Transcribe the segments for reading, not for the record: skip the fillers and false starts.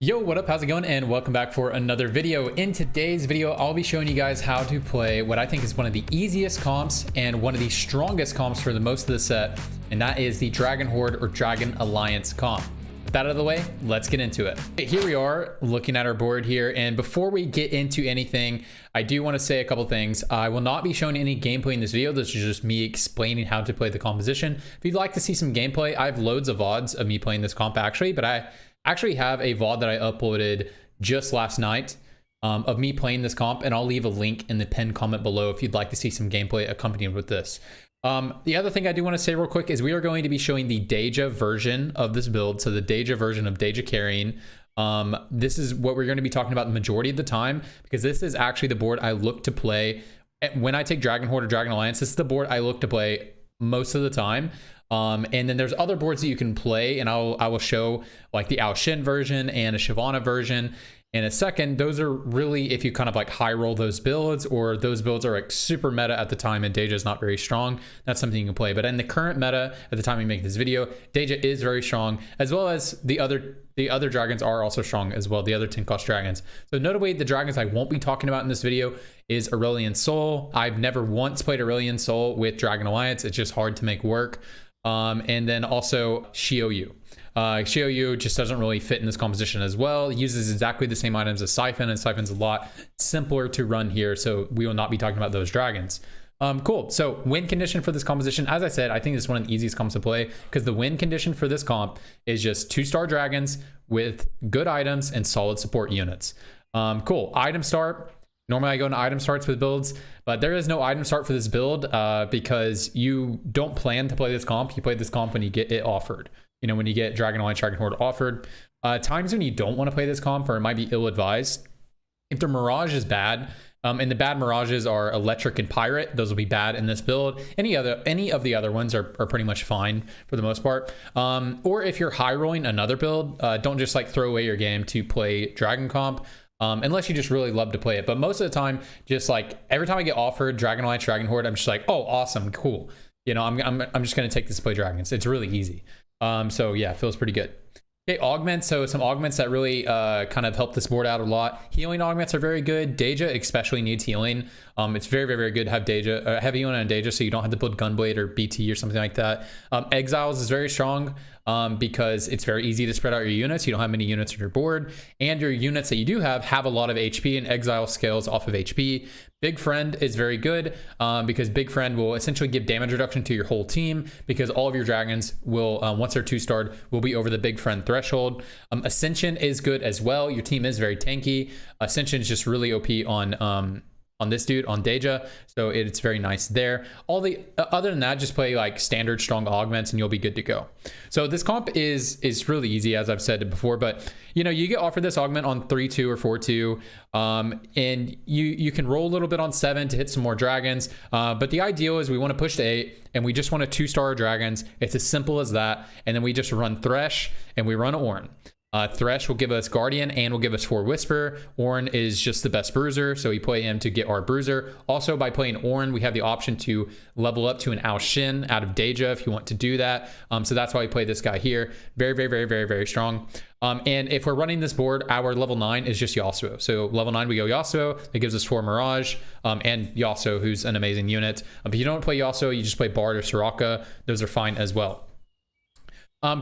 Yo, what up? How's it going? And welcome back for another video. In today's video, I'll be showing you guys how to play what I think is one of the easiest comps and one of the strongest comps for the most of the set, and that is the Dragon Horde or Dragon Alliance comp. With that out of the way, let's get into it. Here we are looking at our board here, and before we get into anything, I do want to say a couple things. I will not be showing any gameplay in this video. This is just me explaining how to play the composition. If you'd like to see some gameplay, I have loads of VODs of me playing this comp actually, but I actually have a VOD that I uploaded just last night of me playing this comp, and I'll leave a link in the pinned comment below if you'd like to see some gameplay accompanied with this. The other thing I do want to say real quick is we are going to be showing the Daeja version of this build, so the Daeja version of Daeja carrying. This is what we're going to be talking about the majority of the time, because this is actually the board I look to play when I take Dragon Horde or Dragon Alliance. This is the board I look to play most of the time. And then there's other boards that you can play, and I will show like the Outshin version and a Shyvana version in a second. Those are really if you kind of like high roll those builds, or those builds are like super meta at the time and Daeja is not very strong. That's something you can play. But in the current meta at the time we make this video, Daeja is very strong, as well as the other dragons are also strong as well, the other 10 cost dragons. So notably, the dragons I won't be talking about in this video is Aurelion Sol. I've never once played Aurelion Sol with Dragon Alliance. It's just hard to make work. And then also Xiaoyu. Xiaoyu just doesn't really fit in this composition as well. It uses exactly the same items as Syfen, and Syfen's a lot simpler to run here, so we will not be talking about those dragons. Cool. So win condition for this composition, as I said, I think this is one of the easiest comps to play, because the win condition for this comp is just 2-star dragons with good items and solid support units. Cool. Item start. Normally I go into item starts with builds, but there is no item start for this build because you don't plan to play this comp. You play this comp when you get it offered. You know, when you get Dragon Alliance, Dragon Horde offered. Times when you don't want to play this comp, or it might be ill-advised. If the Mirage is bad, and the bad Mirages are Electric and Pirate, those will be bad in this build. Any of the other ones are pretty much fine for the most part. Or if you're high rolling another build, don't just like throw away your game to play Dragon comp. Unless you just really love to play it. But most of the time, just like every time I get offered Dragon Alliance, Dragon Horde, I'm just like, oh, awesome, cool. You know, I'm just gonna take this to play dragons. It's really easy. So yeah, it feels pretty good. Okay, augments. So some augments that really kind of help this board out a lot. Healing augments are very good. Daeja especially needs healing. It's very, very, very good to have Daeja, have healing on Daeja, so you don't have to build Gunblade or BT or something like that. Exiles is very strong because it's very easy to spread out your units. You don't have many units on your board, and your units that you do have a lot of HP, and Exile scales off of HP. Big Friend is very good because Big Friend will essentially give damage reduction to your whole team, because all of your dragons will, once they're 2-starred, will be over the Big Friend threshold. Ascension is good as well. Your team is very tanky. Ascension is just really OP on this dude, on Daeja, so it's very nice there. All the other than that, just play like standard strong augments and you'll be good to go. So this comp is really easy, as I've said before, but you know, you get offered this augment on 3-2 or 4-2, and you can roll a little bit on 7 to hit some more dragons, but the ideal is we want to push to 8 and we just want to 2-star dragons. It's as simple as that, and then we just run Thresh and we run Ornn. Thresh will give us Guardian and will give us 4 Whisper. Ornn is just the best bruiser, so we play him to get our bruiser. Also, by playing Ornn, we have the option to level up to an Outshin out of Daeja if you want to do that. So that's why we play this guy here. Very, very, very, very, very strong. And if we're running this board, our level 9 is just Yasuo. So level 9, we go Yasuo. That gives us 4 Mirage and Yasuo, who's an amazing unit. If you don't play Yasuo, you just play Bard or Soraka. Those are fine as well.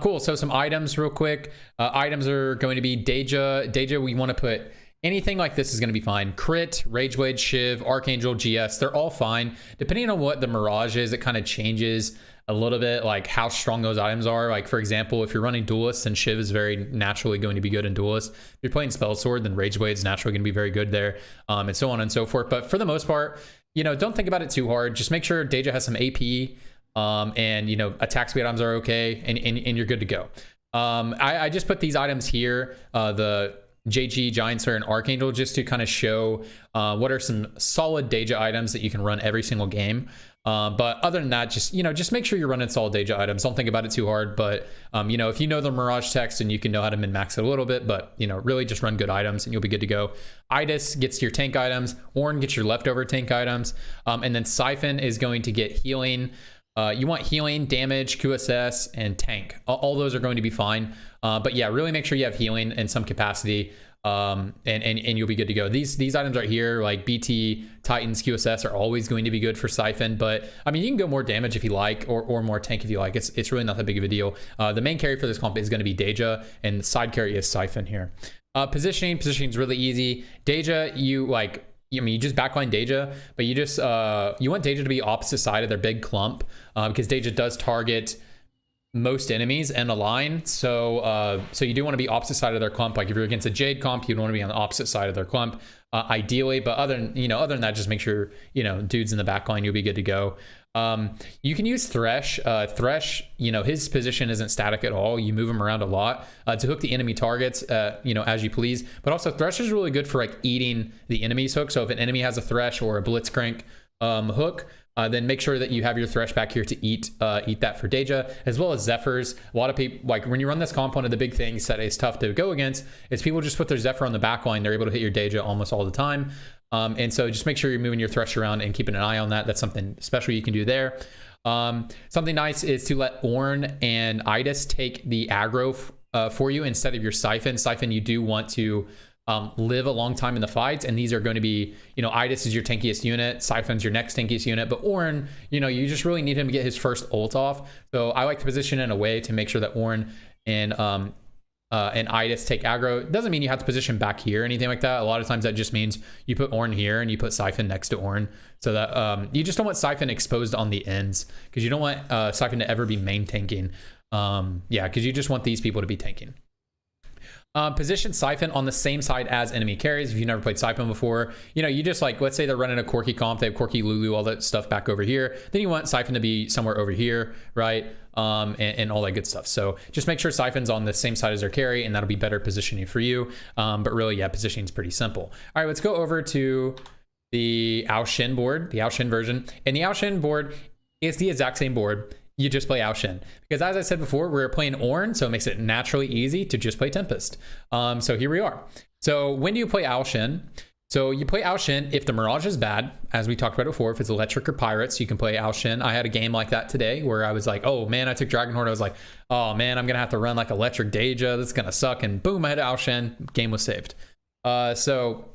Cool. So some items real quick. Items are going to be Daeja. Daeja, we want to put anything like this is going to be fine. Crit, Rageblade, Shiv, Archangel, GS, they're all fine. Depending on what the Mirage is, it kind of changes a little bit, like how strong those items are. Like, for example, if you're running Duelist, then Shiv is very naturally going to be good in Duelist. If you're playing Spell Sword, then Rageblade is naturally going to be very good there, and so on and so forth. But for the most part, you know, don't think about it too hard. Just make sure Daeja has some AP. And you know, attack speed items are okay, and you're good to go. I just put these items here, the JG, Giant Slayer, and Archangel, just to kind of show what are some solid Daeja items that you can run every single game. But other than that, just make sure you're running solid Daeja items. Don't think about it too hard. But you know, if you know the Mirage text, and you can know how to min-max it a little bit, but you know, really just run good items and you'll be good to go. Idas gets your tank items. Ornn gets your leftover tank items, and then Syfen is going to get healing. You want healing, damage, QSS, and tank. All those are going to be fine. But yeah, really make sure you have healing in some capacity, and you'll be good to go. These items right here, like BT, Titans, QSS, are always going to be good for Syfen. But I mean, you can go more damage if you like, or more tank if you like. It's really not that big of a deal. The main carry for this comp is going to be Daeja, and the side carry is Syfen here. Positioning is really easy. Daeja, you just backline Daeja, but you just you want Daeja to be opposite side of their big clump, because Daeja does target most enemies and a line. So you do want to be opposite side of their clump. Like if you're against a Jade comp, you'd want to be on the opposite side of their clump, ideally. But other than that, just make sure dude's in the back line, you'll be good to go. You can use Thresh. Thresh, his position isn't static at all. You move him around a lot to hook the enemy targets, as you please. But also Thresh is really good for like eating the enemy's hook. So if an enemy has a Thresh or a Blitzcrank hook, then make sure that you have your Thresh back here to eat that for Daeja, as well as Zephyrs. A lot of people, like when you run this comp, one of the big things that is tough to go against is people just put their Zephyr on the back line. They're able to hit your Daeja almost all the time. And so just make sure you're moving your Thresh around and keeping an eye on that. That's something special you can do there. Something nice is to let Ornn and Idas take the aggro for you instead of your Syfen. Syfen, you do want to live a long time in the fights, and these are going to be, Idas is your tankiest unit, Syfen's your next tankiest unit, but Ornn, you just really need him to get his first ult off. So I like to position in a way to make sure that Ornn and Idas take aggro. It doesn't mean you have to position back here or anything like that. A lot of times that just means you put Ornn here and you put Syfen next to Ornn, so that you just don't want Syfen exposed on the ends, because you don't want Syfen to ever be main tanking. Because you just want these people to be tanking. Position Syfen on the same side as enemy carries. If you've never played Syfen before, you just let's say they're running a Corki comp, they have Corki, Lulu, all that stuff back over here. Then you want Syfen to be somewhere over here, right? And all that good stuff. So just make sure Syfen's on the same side as their carry, and that'll be better positioning for you. But really, yeah, positioning is pretty simple. All right, let's go over to the Outshin board, the Outshin version. And the Outshin board is the exact same board. You just play Outshin, because as I said before, we're playing Ornn, so it makes it naturally easy to just play Tempest. So here we are. So when do you play Outshin? So you play Outshin if the Mirage is bad, as we talked about before. If it's Electric or Pirates, you can play Outshin. I had a game like that today where I was like, oh man, I took Dragon Horde. I was like, oh man, I'm gonna have to run like Electric Daeja. This is gonna suck. And boom, I had Outshin. Game was saved. So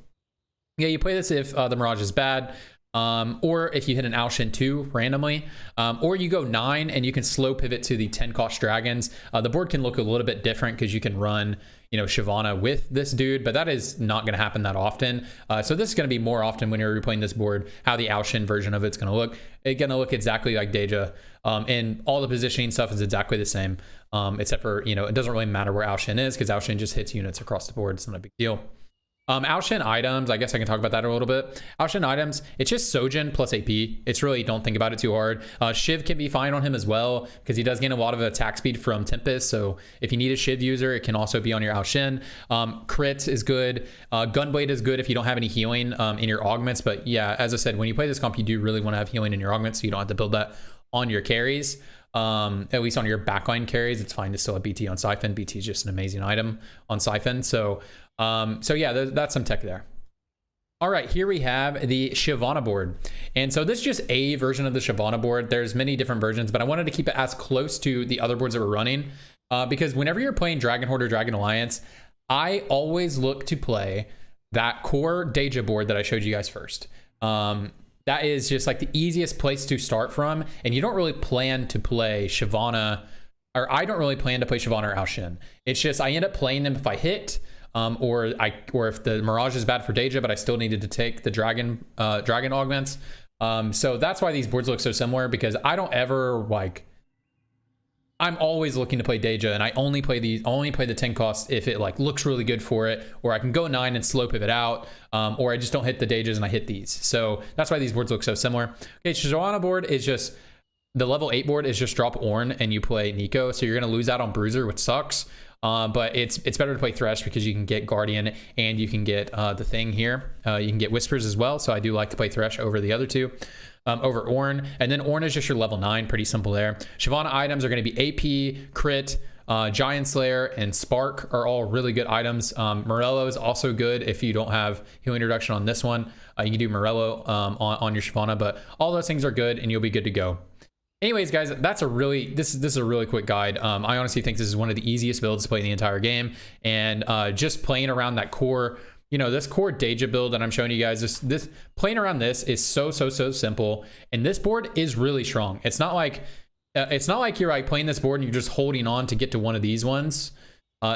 yeah, you play this if the Mirage is bad. Or if you hit an Outshin 2 randomly, or you go 9 and you can slow pivot to the 10 cost dragons. The board can look a little bit different because you can run, Shyvana with this dude, but that is not going to happen that often. So this is going to be more often when you're replaying this board, how the Outshin version of it's going to look. It's going to look exactly like Daeja, and all the positioning stuff is exactly the same, except for, it doesn't really matter where Outshin is, because Outshin just hits units across the board. It's not a big deal. Outshin items, I guess I can talk about that a little bit. Outshin items, it's just Sojin plus AP. It's really, don't think about it too hard. Shiv can be fine on him as well, because he does gain a lot of attack speed from Tempest. So if you need a Shiv user, it can also be on your Outshin. Crit is good. Gunblade is good if you don't have any healing in your augments. But yeah, as I said, when you play this comp, you do really want to have healing in your augments, so you don't have to build that on your carries. At least on your backline carries, it's fine to still have BT on Syfen. BT is just an amazing item on Syfen. So yeah, that's some tech there. All right, here we have the Shyvana board. And so this is just a version of the Shyvana board. There's many different versions, but I wanted to keep it as close to the other boards that we're running, because whenever you're playing Dragon Horde or Dragon Alliance, I always look to play that core Daeja board that I showed you guys first. That is just like the easiest place to start from, and you don't really plan to play Shyvana, or I don't really plan to play Shyvana or Outshin. It's just I end up playing them if I hit, or if the Mirage is bad for Daeja, but I still needed to take the Dragon augments. So that's why these boards look so similar, because I don't ever I'm always looking to play Daeja, and I only play the 10 cost if it looks really good for it, or I can go 9 and slow pivot out, or I just don't hit the Daejas and I hit these. So that's why these boards look so similar. Okay, Shyvana board is just the level 8 board is just drop Ornn and you play Nico, so you're gonna lose out on Bruiser, which sucks. But it's better to play Thresh because you can get Guardian and you can get the thing here. You can get Whispers as well, so I do like to play Thresh over the other two. Over Ornn, and then Ornn is just your level 9, pretty simple there. Shyvana items are going to be AP, Crit, Giant Slayer, and Spark are all really good items. Morello is also good if you don't have healing reduction on this one. You can do Morello on your Shyvana, but all those things are good and you'll be good to go. Anyways, guys, that's a really this is a really quick guide. I honestly think this is one of the easiest builds to play in the entire game, and just playing around that core, you know, this core Daeja build that I'm showing you guys, this playing around this is so simple, and this board is really strong. It's not like you're like playing this board and you're just holding on to get to one of these ones.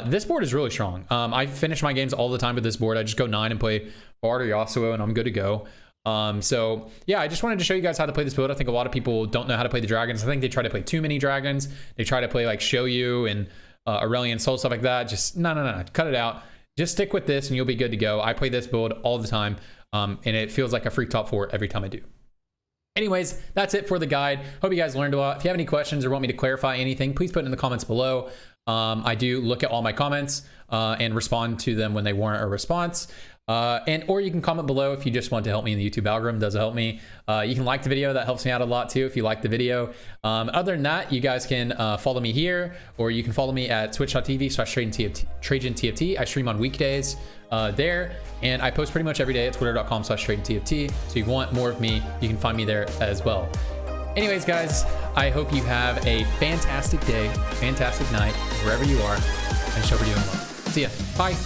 This board is really strong. I finish my games all the time with this board. I just go 9 and play Bard or Yasuo, and I'm good to go. So yeah, I just wanted to show you guys how to play this build. I think a lot of people don't know how to play the dragons. I think they try to play too many dragons. They try to play like Shoyu and Aurelion Soul, stuff like that. Just no, cut it out. Just stick with this and you'll be good to go. I play this build all the time, and it feels like a free top 4 every time I do. Anyways, that's it for the guide. Hope you guys learned a lot. If you have any questions or want me to clarify anything, please put it in the comments below. I do look at all my comments and respond to them when they warrant a response. Or you can comment below if you just want to help me in the YouTube algorithm. Does help me. You can like the video. That helps me out a lot too if you like the video. Other than that, you guys can follow me here, or you can follow me at twitch.tv/TrajanTFT. I stream on weekdays there, and I post pretty much every day at twitter.com/TrajanTFT. So if you want more of me, you can find me there as well. Anyways, guys, I hope you have a fantastic day, fantastic night, wherever you are, and show for doing well. See ya. Bye.